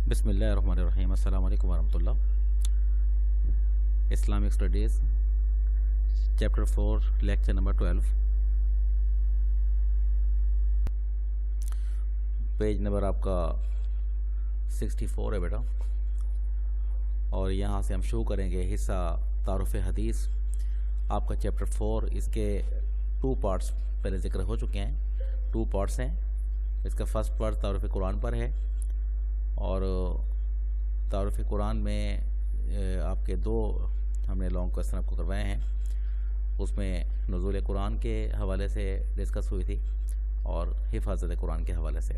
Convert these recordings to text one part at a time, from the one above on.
بسم اللہ الرحمن الرحیم۔ السلام علیکم ورحمۃ اللہ۔ Islamic studies chapter 4 lecture number 12، page number آپ کا 64 ہے بیٹا، اور یہاں سے ہم شروع کریں گے حصہ تعارف حدیث۔ آپ کا چیپٹر 4، اس کے 2 پارٹس پہلے ذکر ہو چکے ہیں، 2 پارٹس ہیں۔ اس کا فرسٹ پارٹ تعارف قرآن پر ہے، اور تعارف قرآن میں آپ کے 2 ہم نے لانگ کویسچن آپ کو کروائے ہیں۔ اس میں نزول قرآن کے حوالے سے ڈسکس ہوئی تھی اور حفاظت قرآن کے حوالے سے۔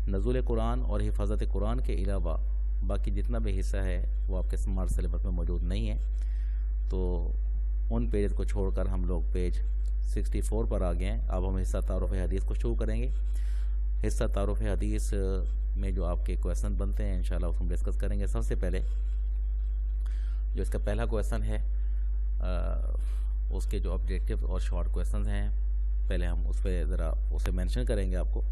نزول قرآن اور حفاظت قرآن کے علاوہ باقی جتنا بھی حصہ ہے وہ آپ کے سمارٹ سلیبس میں موجود نہیں ہے، تو ان پیجز کو چھوڑ کر ہم لوگ پیج 64 پر آ گئے ہیں۔ اب ہم حصہ تعارف حدیث کو شروع کریں گے۔ حصہ تعارف حدیث میں جو آپ کے کویسچن بنتے ہیں انشاءاللہ اس کو ہم ڈسکس کریں گے۔ سب سے پہلے جو اس کا پہلا کویسچن ہے، اس کے جو آبجیکٹیو اور شارٹ کویسچنز ہیں، پہلے ہم اس پہ ذرا اسے مینشن کریں گے۔ آپ کو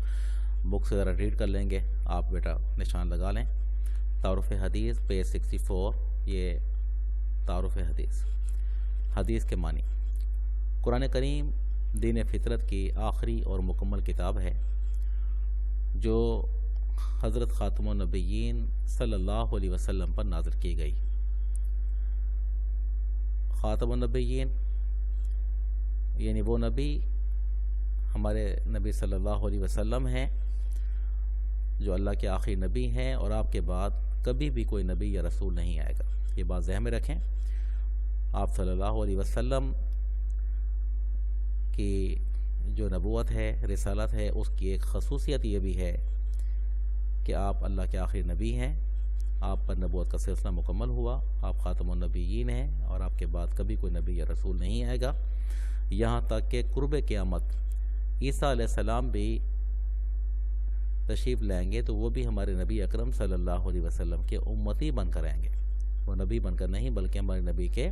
بک سے ذرا ریڈ کر لیں گے، آپ بیٹا نشان لگا لیں۔ تعارف حدیث پیج 64، یہ تعارف حدیث۔ حدیث کے معنی: قرآن کریم دین فطرت کی آخری اور مکمل کتاب ہے جو حضرت خاتم النبیین صلی اللہ علیہ وسلم پر نازل کی گئی۔ خاتم النبیین یعنی وہ نبی ہمارے نبی صلی اللہ علیہ وسلم ہیں جو اللہ کے آخری نبی ہیں، اور آپ کے بعد کبھی بھی کوئی نبی یا رسول نہیں آئے گا۔ یہ بات ذہن میں رکھیں۔ آپ صلی اللہ علیہ وسلم کی جو نبوت ہے، رسالت ہے، اس کی ایک خصوصیت یہ بھی ہے کہ آپ اللہ کے آخری نبی ہیں، آپ پر نبوت کا سلسلہ مکمل ہوا، آپ خاتم النبیین ہیں، اور آپ کے بعد کبھی کوئی نبی یا رسول نہیں آئے گا، یہاں تک کہ قرب قیامت عیسیٰ علیہ السلام بھی تشریف لائیں گے تو وہ بھی ہمارے نبی اکرم صلی اللہ علیہ وسلم کے امتی بن کر آئیں گے۔ وہ نبی بن کر نہیں بلکہ ہمارے نبی کے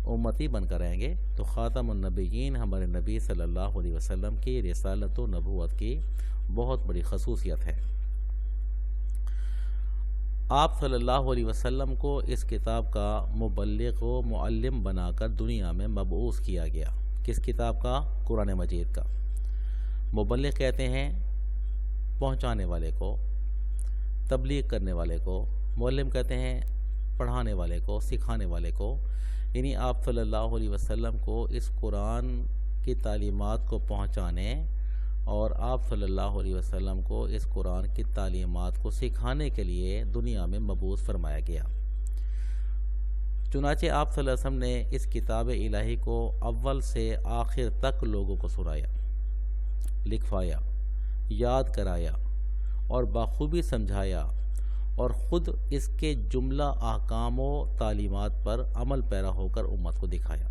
امتی بن کر آئیں گے۔ تو خاتم النبیین ہمارے نبی صلی اللہ علیہ وسلم کی رسالت و نبوت کی بہت بڑی خصوصیت ہے۔ آپ صلی اللہ علیہ وسلم کو اس کتاب کا مبلغ و معلم بنا کر دنیا میں مبعوث کیا گیا۔ کس کتاب کا؟ قرآن مجید کا۔ مبلغ کہتے ہیں پہنچانے والے کو، تبلیغ کرنے والے کو، معلم کہتے ہیں پڑھانے والے کو، سکھانے والے کو، یعنی آپ صلی اللہ علیہ وسلم کو اس قرآن کی تعلیمات کو پہنچانے اور آپ صلی اللہ علیہ وسلم کو اس قرآن کی تعلیمات کو سکھانے کے لیے دنیا میں مبعوث فرمایا گیا۔ چنانچہ آپ صلی اللہ علیہ وسلم نے اس کتاب الہی کو اول سے آخر تک لوگوں کو سنایا، لکھوایا، یاد کرایا اور بخوبی سمجھایا، اور خود اس کے جملہ احکام و تعلیمات پر عمل پیرا ہو کر امت کو دکھایا۔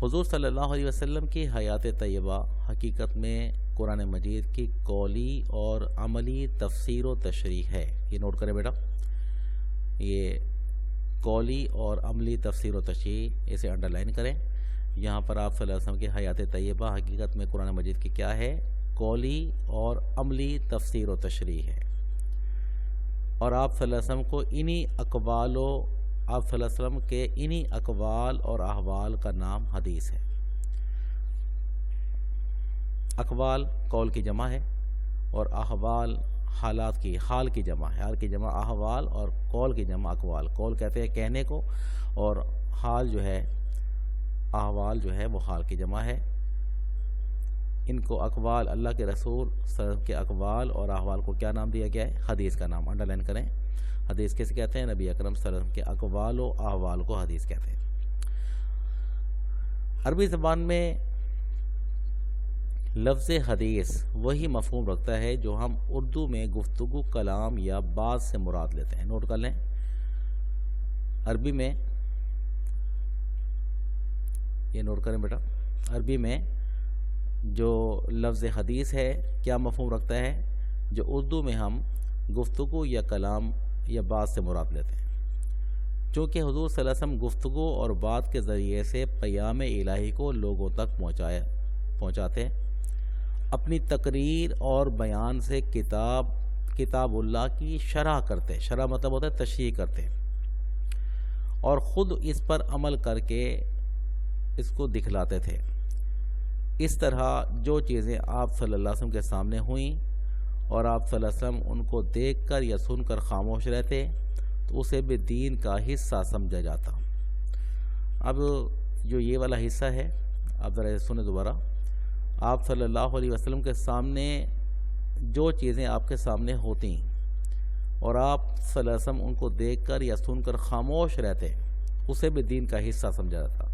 حضور صلی اللہ علیہ وسلم کی حیات طیبہ حقیقت میں قرآن مجید کی قولی اور عملی تفسیر و تشریح ہے۔ یہ نوٹ کریں بیٹا، یہ قولی اور عملی تفسیر و تشریح، اسے انڈر لائن کریں۔ یہاں پر آپ صلی اللہ علیہ وسلم کی حیات طیبہ حقیقت میں قرآن مجید کی کیا ہے؟ قولی اور عملی تفسیر و تشریح ہے، اور آپ صلی اللہ علیہ وسلم کو آپ صلی اللہ علیہ وسلم کے انہی اقوال اور احوال کا نام حدیث ہے۔ اقوال قول کی جمع ہے، اور احوال حالات کی، حال کی جمع ہے۔ حال کی جمع احوال، اور قول کی جمع اقوال۔ قول کہتے ہیں کہنے کو، اور حال جو ہے، احوال جو ہے وہ حال کی جمع ہے۔ ان کو اقوال، اللہ کے رسول صلی اللہ علیہ وسلم کے اقوال اور احوال کو کیا نام دیا گیا ہے؟ حدیث کا نام۔ انڈر لائن کریں۔ حدیث کس کہتے ہیں؟ نبی اکرم صلی اللہ علیہ وسلم کے اقوال و احوال کو حدیث کہتے ہیں۔ عربی زبان میں لفظ حدیث وہی مفہوم رکھتا ہے جو ہم اردو میں گفتگو، کلام یا بات سے مراد لیتے ہیں۔ نوٹ کر لیں، عربی میں، یہ نوٹ کریں بیٹا، عربی میں جو لفظ حدیث ہے کیا مفہوم رکھتا ہے؟ جو اردو میں ہم گفتگو یا کلام یا بات سے مراد لیتے ہیں۔ چونکہ حضور صلی اللہ علیہ وسلم گفتگو اور بات کے ذریعے سے پیام الہی کو لوگوں تک پہنچاتے اپنی تقریر اور بیان سے کتاب اللہ کی شرح کرتے، شرح مطلب ہوتا ہے تشریح کرتے، اور خود اس پر عمل کر کے اس کو دکھلاتے تھے۔ اس طرح جو چیزیں آپ صلی اللہ علیہ وسلم کے سامنے ہوئیں اور آپ صلی اللہ علیہ وسلم ان کو دیکھ کر یا سن کر خاموش رہتے تو اسے بھی دین کا حصہ سمجھا جاتا۔ اب جو یہ والا حصہ ہے، آپ ذرا سنیں دوبارہ، آپ صلی اللہ علیہ وسلم کے سامنے جو چیزیں آپ کے سامنے ہوتی اور آپ صلی اللہ علیہ وسلم ان کو دیکھ کر یا سن کر خاموش رہتے، اسے بھی دین کا حصہ سمجھا جاتا۔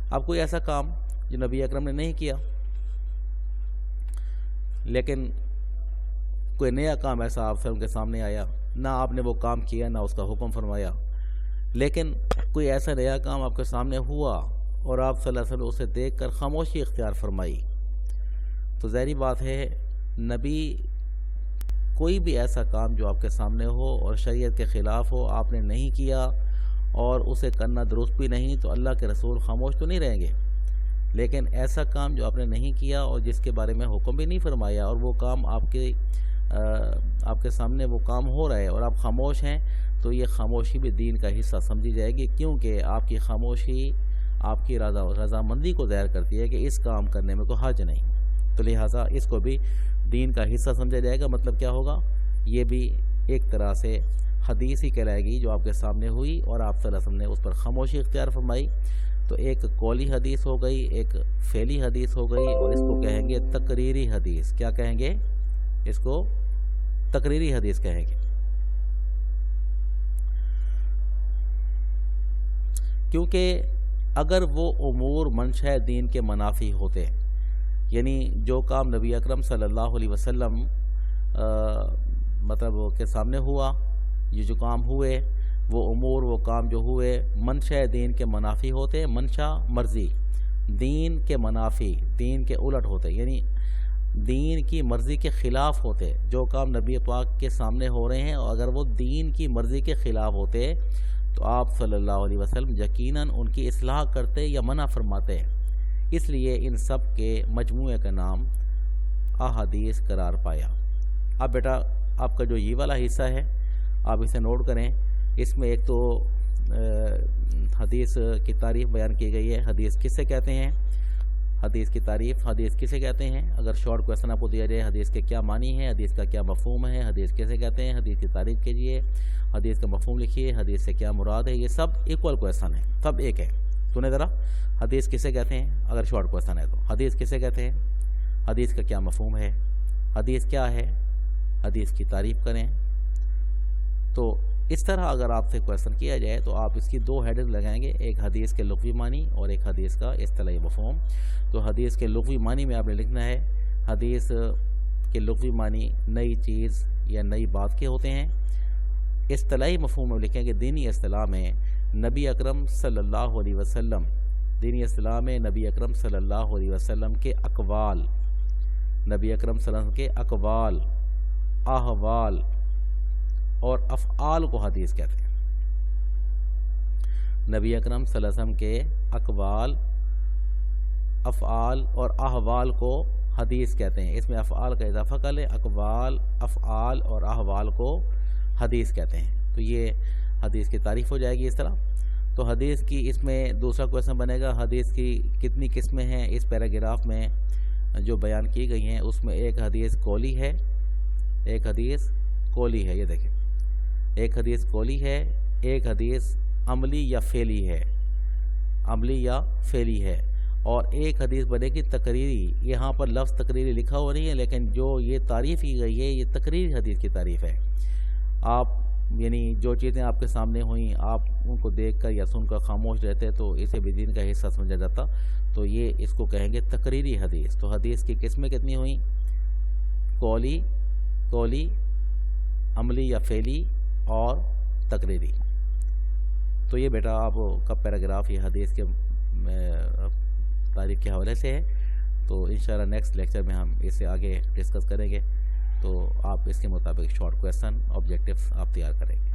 اب کوئی ایسا کام جو نبی اکرم نے نہیں کیا، لیکن کوئی نیا کام ایسا آپ صلی اللہ علیہ وسلم کے سامنے آیا، نہ آپ نے وہ کام کیا نہ اس کا حکم فرمایا، لیکن کوئی ایسا نیا کام آپ کے سامنے ہوا اور آپ صلی اللہ علیہ وسلم نے اسے دیکھ کر خاموشی اختیار فرمائی، تو ظاہری بات ہے نبی کوئی بھی ایسا کام جو آپ کے سامنے ہو اور شریعت کے خلاف ہو، آپ نے نہیں کیا اور اسے کرنا درست بھی نہیں، تو اللہ کے رسول خاموش تو نہیں رہیں گے۔ لیکن ایسا کام جو آپ نے نہیں کیا اور جس کے بارے میں حکم بھی نہیں فرمایا، اور وہ کام آپ کے سامنے وہ کام ہو رہا ہے اور آپ خاموش ہیں، تو یہ خاموشی بھی دین کا حصہ سمجھی جائے گی، کیونکہ آپ کی خاموشی آپ کی رضامندی کو ظاہر کرتی ہے کہ اس کام کرنے میں کوئی حرج نہیں، تو لہٰذا اس کو بھی دین کا حصہ سمجھا جائے گا۔ مطلب کیا ہوگا؟ یہ بھی ایک طرح سے حدیث ہی کہلائے گی جو آپ کے سامنے ہوئی اور آپ صلی اللہ علیہ وسلم نے اس پر خاموشی اختیار فرمائی، تو ایک قولی حدیث ہو گئی، ایک فعلی حدیث ہو گئی، اور اس کو کہیں گے تقریری حدیث۔ کیا کہیں گے؟ اس کو تقریری حدیث کہیں گے، کیونکہ اگر وہ امور منشأ دین کے منافی ہوتے، یعنی جو کام نبی اکرم صلی اللہ علیہ وسلم مطلب کے سامنے ہوا، یہ جو کام ہوئے، وہ امور وہ کام جو ہوئے منشأ دین کے منافی ہوتے، منشا مرضی دین کے منافی، دین کے الٹ ہوتے، یعنی دین کی مرضی کے خلاف ہوتے، جو کام نبی پاک کے سامنے ہو رہے ہیں اور اگر وہ دین کی مرضی کے خلاف ہوتے تو آپ صلی اللہ علیہ وسلم یقیناً ان کی اصلاح کرتے یا منع فرماتے، اس لیے ان سب کے مجموعے کا نام احادیث قرار پایا۔ اب بیٹا آپ کا جو یہ والا حصہ ہے آپ اسے نوٹ کریں، اس میں ایک تو حدیث کی تعریف بیان کی گئی ہے، حدیث کسے کہتے ہیں، حدیث کی تعریف، حدیث کسے کہتے ہیں، اگر شارٹ کویسچن آپ کو دیا جائے حدیث کے کیا معنی ہے، حدیث کا کیا مفہوم ہے، حدیث کیسے کہتے ہیں، حدیث کی تعریف کیجئے، حدیث کا مفہوم لکھیے، حدیث سے کیا مراد ہے، یہ سب ایکول کویسچن ہے، سب ایک ہے۔ سنیں ذرا، حدیث کسے کہتے ہیں، اگر شارٹ کویسچن ہے تو حدیث کسے کہتے ہیں، حدیث کا کیا مفہوم ہے، حدیث کیا ہے، حدیث کی تعریف کریں۔ تو اس طرح اگر آپ سے کویسچن کیا جائے تو آپ اس کی دو ہیڈنگ لگائیں گے، ایک حدیث کے لغوی معنی اور ایک حدیث کا اصطلاحی مفہوم۔ تو حدیث کے لغوی معنی میں آپ نے لکھنا ہے، حدیث کے لغوی معنی نئی چیز یا نئی بات کے ہوتے ہیں۔ اصطلاحی مفہوم میں لکھیں گے دینی اصطلاح میں نبی اکرم صلی اللہ علیہ وسلم، دینی اصطلاح میں نبی اکرم صلی اللہ علیہ وسلم کے اقوال، نبی اکرم صلی اللہ علیہ وسلم کے اقوال، احوال اور افعال کو حدیث کہتے ہیں۔ نبی اکرم صلی اللہ علیہ وسلم کے اقوال، افعال اور احوال کو حدیث کہتے ہیں، اس میں افعال کا اضافہ کر لیں، اقوال، افعال اور احوال کو حدیث کہتے ہیں۔ تو یہ حدیث کی تعریف ہو جائے گی اس طرح۔ تو حدیث کی اس میں دوسرا کویسچن بنے گا، حدیث کی کتنی قسمیں ہیں اس پیراگراف میں جو بیان کی گئی ہیں، اس میں ایک حدیث قولی ہے، ایک حدیث قولی ہے، یہ دیکھیں، ایک حدیث قولی ہے، ایک حدیث عملی یا فعلی ہے، عملی یا فعلی ہے، اور ایک حدیث بنے گی تقریری۔ یہاں پر لفظ تقریری لکھا ہوا نہیں ہے، لیکن جو یہ تعریف کی گئی ہے یہ تقریری حدیث کی تعریف ہے۔ آپ یعنی جو چیزیں آپ کے سامنے ہوئیں آپ ان کو دیکھ کر یا سن کر خاموش رہتے تو اسے بھی دین کا حصہ سمجھا جاتا، تو یہ اس کو کہیں گے تقریری حدیث۔ تو حدیث کی قسمیں کتنی ہوئیں؟ قولی، عملی یا فعلی اور تقریری۔ تو یہ بیٹا آپ کا پیراگراف یہ حدیث کے تعریف کے حوالے سے ہے، تو انشاءاللہ نیکسٹ لیکچر میں ہم اسے آگے ڈسکس کریں گے، تو آپ اس کے مطابق شارٹ کویسچن آبجیکٹیوز آپ تیار کریں گے۔